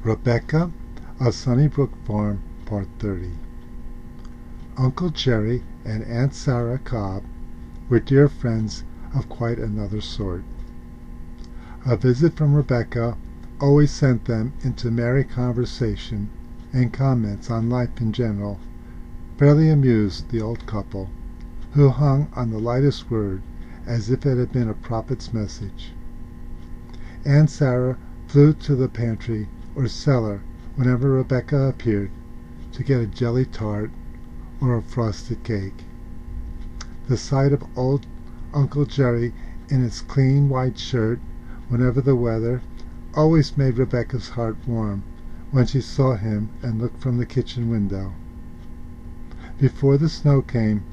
Rebecca of Sunnybrook Farm, Part 30. Uncle Jerry and Aunt Sarah Cobb were dear friends of quite another sort. A visit from Rebecca always sent them into merry conversation, and comments on life in general fairly amused the old couple, who hung on the lightest word as if it had been a prophet's message. Aunt Sarah flew to the pantry or cellar whenever Rebecca appeared to get a jelly tart or a frosted cake. The sight of old Uncle Jerry in his clean white shirt whenever the weather always made Rebecca's heart warm when she saw him and looked from the kitchen window. Before the snow came,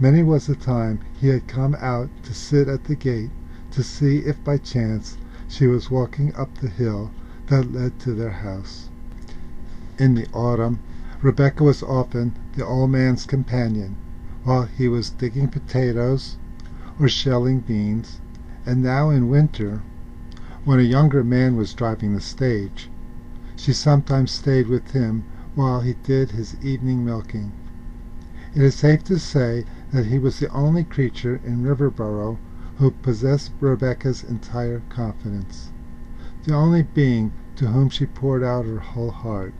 many was the time he had come out to sit at the gate to see if by chance she was walking up the hill that led to their house. In the autumn, Rebecca was often the old man's companion while he was digging potatoes or shelling beans, and now in winter, when a younger man was driving the stage, she sometimes stayed with him while he did his evening milking. It is safe to say that he was the only creature in Riverboro who possessed Rebecca's entire confidence, the only being to whom she poured out her whole heart,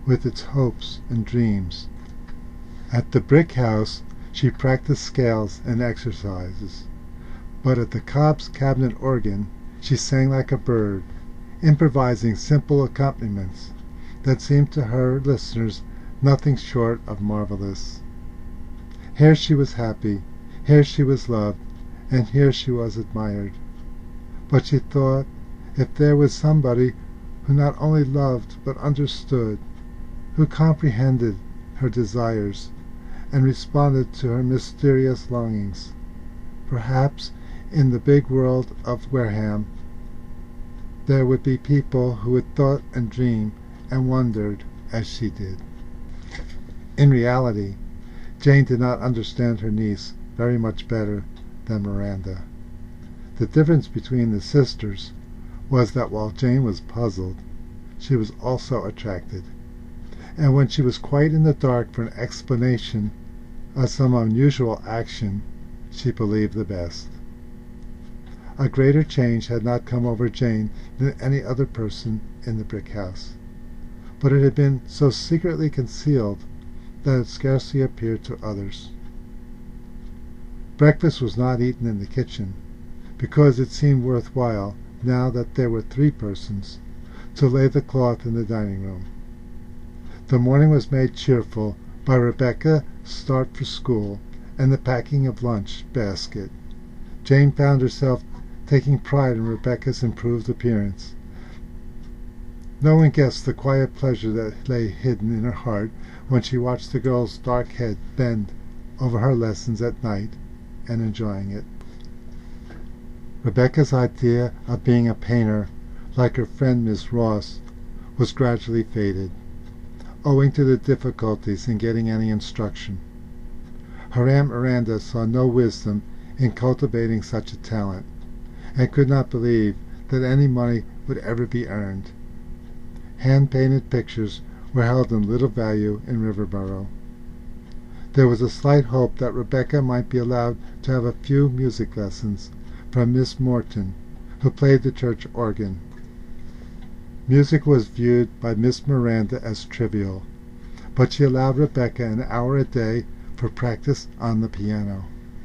with its hopes and dreams. At the brick house she practiced scales and exercises, but at the Cobb's cabinet organ she sang like a bird, improvising simple accompaniments that seemed to her listeners nothing short of marvelous. Here she was happy, here she was loved, and here she was admired. But she thought, if there was somebody who not only loved but understood, who comprehended her desires and responded to her mysterious longings, perhaps in the big world of Wareham there would be people who had thought and dreamed and wondered as she did. In reality, Jane did not understand her niece very much better than Miranda. The difference between the sisters was that while Jane was puzzled, she was also attracted, and when she was quite in the dark for an explanation of some unusual action, she believed the best. A greater change had not come over Jane than any other person in the brick house, but it had been so secretly concealed that it scarcely appeared to others. Breakfast was not eaten in the kitchen, because it seemed worthwhile, now that there were 3 persons, to lay the cloth in the dining room. The morning was made cheerful by Rebecca's start for school and the packing of lunch basket. Jane found herself taking pride in Rebecca's improved appearance. No one guessed the quiet pleasure that lay hidden in her heart when she watched the girl's dark head bend over her lessons at night and enjoying it. Rebecca's idea of being a painter, like her friend Miss Ross, was gradually faded, owing to the difficulties in getting any instruction. Her Aunt Miranda saw no wisdom in cultivating such a talent, and could not believe that any money would ever be earned. Hand-painted pictures were held in little value in Riverboro. There was a slight hope that Rebecca might be allowed to have a few music lessons from Miss Morton, who played the church organ. Music was viewed by Miss Miranda as trivial, but she allowed Rebecca an hour a day for practice on the piano.